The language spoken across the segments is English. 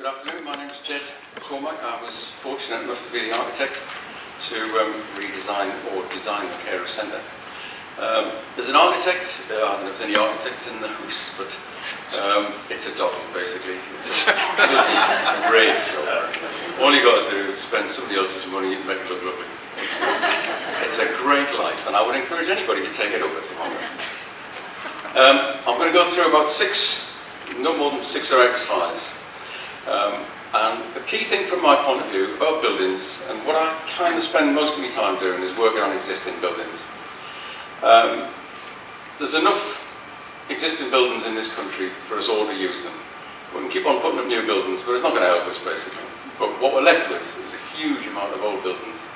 Good afternoon, my name is Ged McCormack. I was fortunate enough to be the architect to redesign or design the Carers Centre. As an architect, I don't know if there's any architects in the house, but it's a doddle basically. It's a bloody great job. All you got to do is spend somebody else's money and make it look lovely. It's a great life, and I would encourage anybody to take it up if they want it. I'm going to go through about no more than 6 or 8 slides. And the key thing from my point of view about buildings, and what I kind of spend most of my time doing, is working on existing buildings. There's enough existing buildings in this country for us all to use them. We can keep on putting up new buildings, but it's not going to help us basically. But what we're left with is a huge amount of old buildings.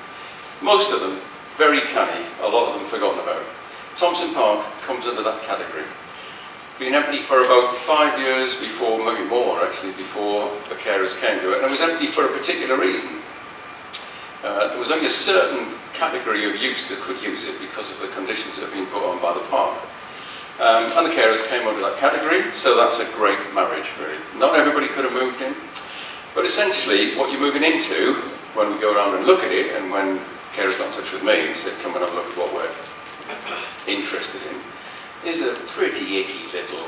Most of them very canny, a lot of them forgotten about. Thompson Park comes under that category. Been empty for about 5 years before, maybe more actually, before the carers came to it, and it was empty for a particular reason. There was only a certain category of use that could use it because of the conditions that have been put on by the park. And the carers came under that category, so that's a great marriage really. Not everybody could have moved in, but essentially what you're moving into when we go around and look at it, and when carers got in touch with me and said, come and have a look at what we're interested in, is a pretty icky little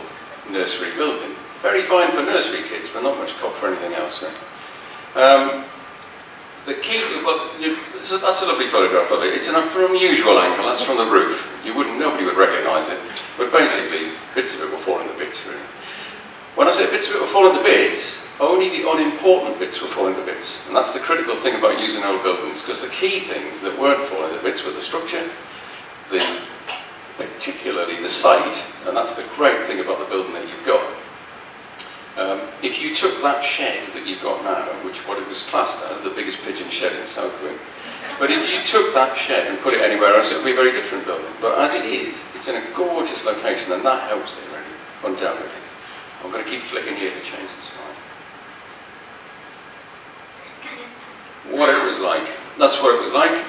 nursery building. Very fine for nursery kids, but not much cop for anything else. Right? The key, well, that's a lovely photograph of it. It's from an unusual angle. That's from the roof. Nobody would recognise it. But basically, bits of it will fall into bits, really. When I say bits of it will fall into bits, only the unimportant bits will fall into bits. And that's the critical thing about using old buildings, because the key things that weren't falling into bits were the structure, particularly the site, and that's the great thing about the building that you've got. If you took that shed that you've got now, which what it was classed as, the biggest pigeon shed in Southwick, but if you took that shed and put it anywhere else, it would be a very different building. But as it is, it's in a gorgeous location, and that helps it really, undoubtedly. I'm going to keep flicking here to change the slide. What it was like. That's what it was like.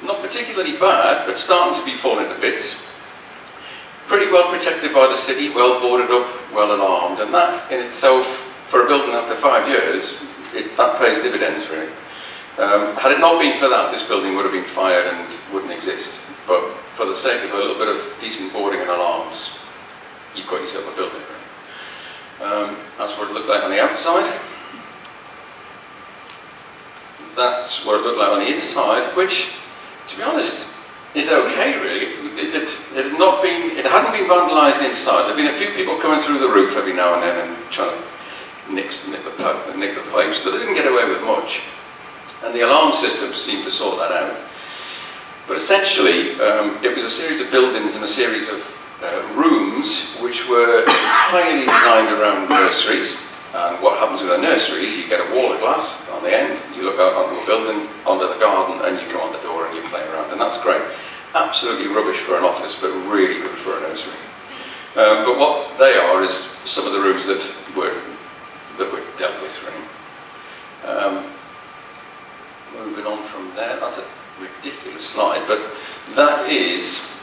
Not particularly bad, but starting to be falling to bits. Pretty well protected by the city, well boarded up, well alarmed, and that in itself, for a building after 5 years, that pays dividends really. Had it not been for that, this building would have been fired and wouldn't exist. But for the sake of a little bit of decent boarding and alarms, you've got yourself a building really. That's what it looked like on the outside. That's what it looked like on the inside, which, to be honest, is okay really. It hadn't been vandalised inside. There've been a few people coming through the roof every now and then and trying to nick the pipes, but they didn't get away with much. And the alarm system seemed to sort that out. But essentially, it was a series of buildings and a series of rooms which were entirely designed around nurseries. And what happens with a nursery is you get a wall of glass on the end, you look out onto a building, onto the garden, and you come on the door and you play around, and that's great. Absolutely rubbish for an office, but really good for a nursery. But what they are is some of the rooms that were dealt with really. Moving on from there, that's a ridiculous slide, but that is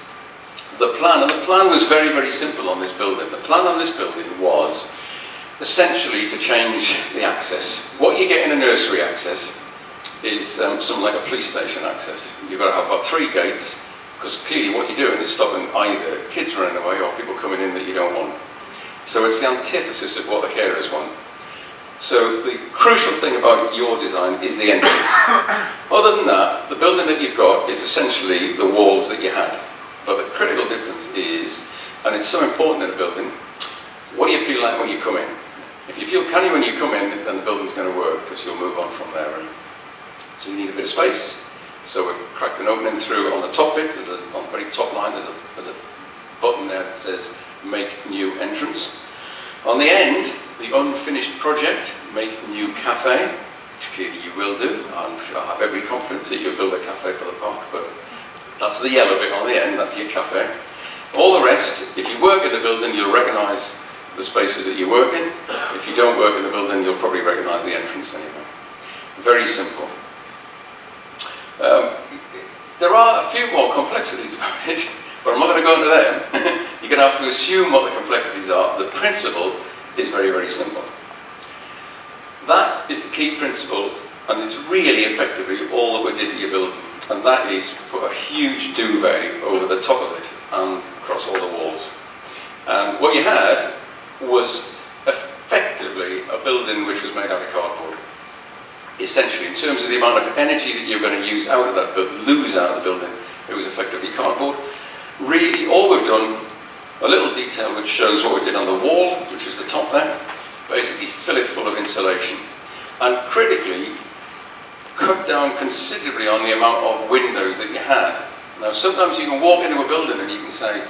the plan, and the plan was very, very simple on this building. The plan on this building was essentially to change the access. What you get in a nursery access is something like a police station access. You've got to have about 3 gates, because clearly what you're doing is stopping either kids running away or people coming in that you don't want. So it's the antithesis of what the carers want. So the crucial thing about your design is the entrance. Other than that, the building that you've got is essentially the walls that you had. But the critical difference is, and it's so important in a building, what do you feel like when you come in? If you feel canny when you come in, then the building's going to work, because you'll move on from there. So you need a bit of space. So we've cracked an opening through on the top bit. On the very top line, there's a button there that says "Make New Entrance." On the end, the unfinished project, "Make New Cafe," which clearly you will do. I have every confidence that you'll build a cafe for the park, but that's the yellow bit on the end. That's your cafe. All the rest, if you work in the building, you'll recognise the spaces that you work in. If you don't work in the building, you'll probably recognise the entrance anyway. Very simple. There are a few more complexities about it, but I'm not going to go into them. You're going to have to assume what the complexities are. The principle is very, very simple. is the key principle, and it's really effectively all that we did to your building. And that is put a huge duvet over the top of it and across all the walls. And what you had was effectively a building which was made out of cardboard. Essentially, in terms of the amount of energy that you're going to use out of that, but lose out of the building, it was effectively cardboard. Really, all we've done, a little detail which shows what we did on the wall, which is the top there, basically fill it full of insulation. And critically, cut down considerably on the amount of windows that you had. Now, sometimes you can walk into a building and you can say,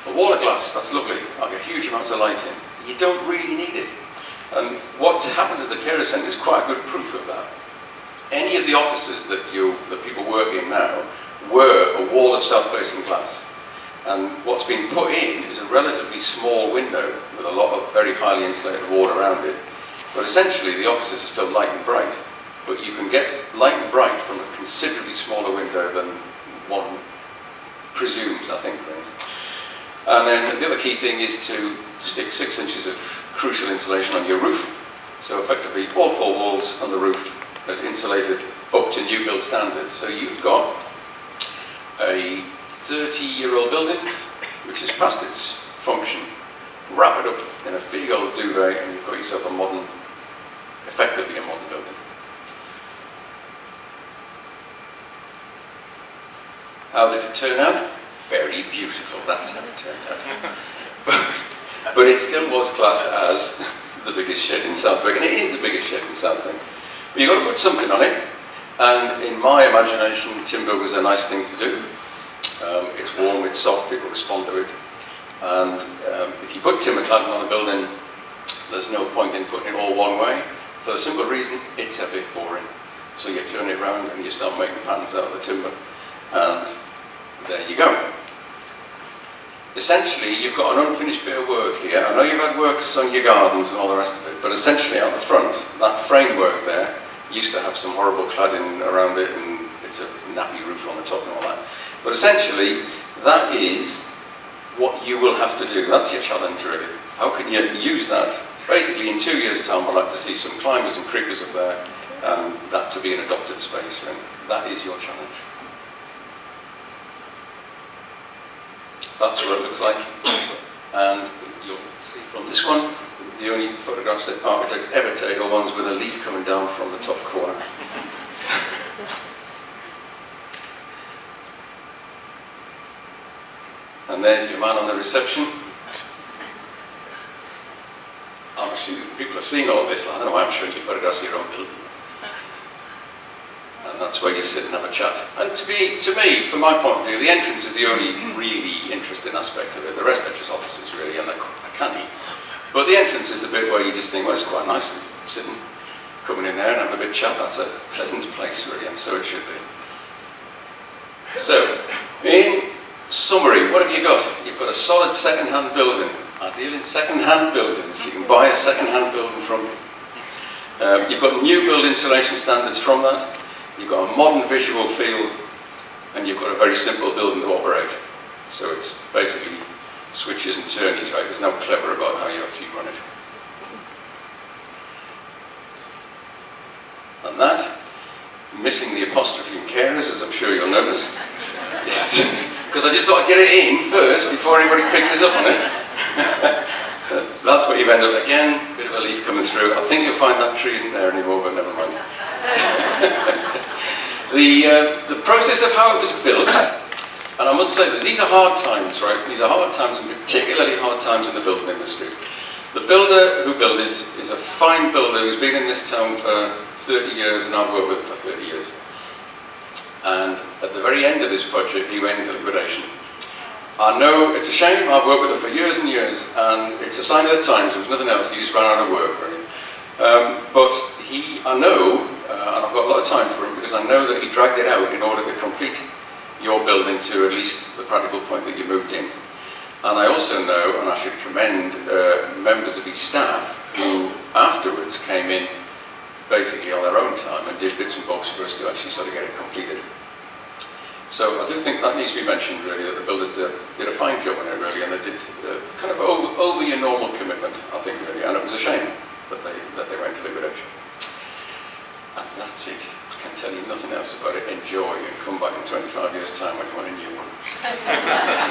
a wall of glass, that's lovely, I get huge amounts of light in. You don't really need it. And what's happened at the Carers Centre is quite good proof of that. Any of the offices that people work in now were a wall of south-facing glass. And what's been put in is a relatively small window with a lot of very highly insulated wall around it. But essentially, the offices are still light and bright. But you can get light and bright from a considerably smaller window than one presumes, I think. Really. And then the other key thing is to stick 6 inches of crucial insulation on your roof. So effectively, all 4 walls on the roof is insulated up to new build standards. So you've got a 30-year-old building, which is past its function. Wrap it up in a big old duvet, and you've got yourself a modern, effectively a modern building. How did it turn out? Very beautiful, that's how it turned out. But it still was classed as the biggest shed in Southwick, and it is the biggest shed in Southwick. But you've got to put something on it, and in my imagination, timber was a nice thing to do. It's warm, it's soft, people respond to it. And if you put timber cladding on a building, there's no point in putting it all one way, for the simple reason, it's a bit boring. So you turn it around and you start making patterns out of the timber. And there you go. Essentially, you've got an unfinished bit of work here. I know you've had works on your gardens and all the rest of it, but essentially out the front, that framework there used to have some horrible cladding around it, and it's a nappy roof on the top and all that. But essentially, that is what you will have to do. That's your challenge, really. How can you use that? Basically, in 2 years' time, I'd like to see some climbers and creepers up there, and that to be an adopted space, really. That is your challenge. That's what it looks like. And you'll see from this one, the only photographs that architects ever take are ones with a leaf coming down from the top corner. And there's your man on the reception. I'm assuming people are seeing all this. I don't know why I'm showing you photographs of your own building. And that's where you sit and have a chat. And to me, from my point of view, the entrance is the only really interesting aspect of it. The rest are just offices, really, and they're canny. But the entrance is the bit where you just think, well, it's quite nice sitting, coming in there and having a bit of chat. That's a pleasant place, really, and so it should be. So, in summary, what have you got? You've got a solid second-hand building. I deal in second-hand buildings. You can buy a second-hand building from me. You've got new build insulation standards from that. You've got a modern visual feel, and you've got a very simple building to operate. So it's basically switches and turnies, right? There's no clever about how you actually run it. And that, missing the apostrophe in carers, as I'm sure you'll notice, because I just thought I'd get it in first before anybody picks us up on it. That's what you've ended up again, bit of a leaf coming through. I think you'll find that tree isn't there anymore, but never mind. The process of how it was built, and I must say that these are hard times, right? These are hard times, and particularly hard times in the building industry. The builder who built this is a fine builder who's been in this town for 30 years, and I've worked with him for 30 years. And at the very end of this project, he went into liquidation. I know it's a shame, I've worked with him for years and years, and it's a sign of the times. There was nothing else, he just ran out of work, really. But I know, and I've got a lot of time for him, because I know that he dragged it out in order to complete your building to at least the practical point that you moved in. And I also know, and I should commend members of his staff who afterwards came in basically on their own time and did bits and bobs for us to actually sort of get it completed. So I do think that needs to be mentioned, really, that the builders did a fine job on it, really, and they did kind of over your normal commitment, I think, really, and it was a shame that they went to liquidation. That's it. I can tell you nothing else about it. Enjoy and come back in 25 years' time when you want a new one.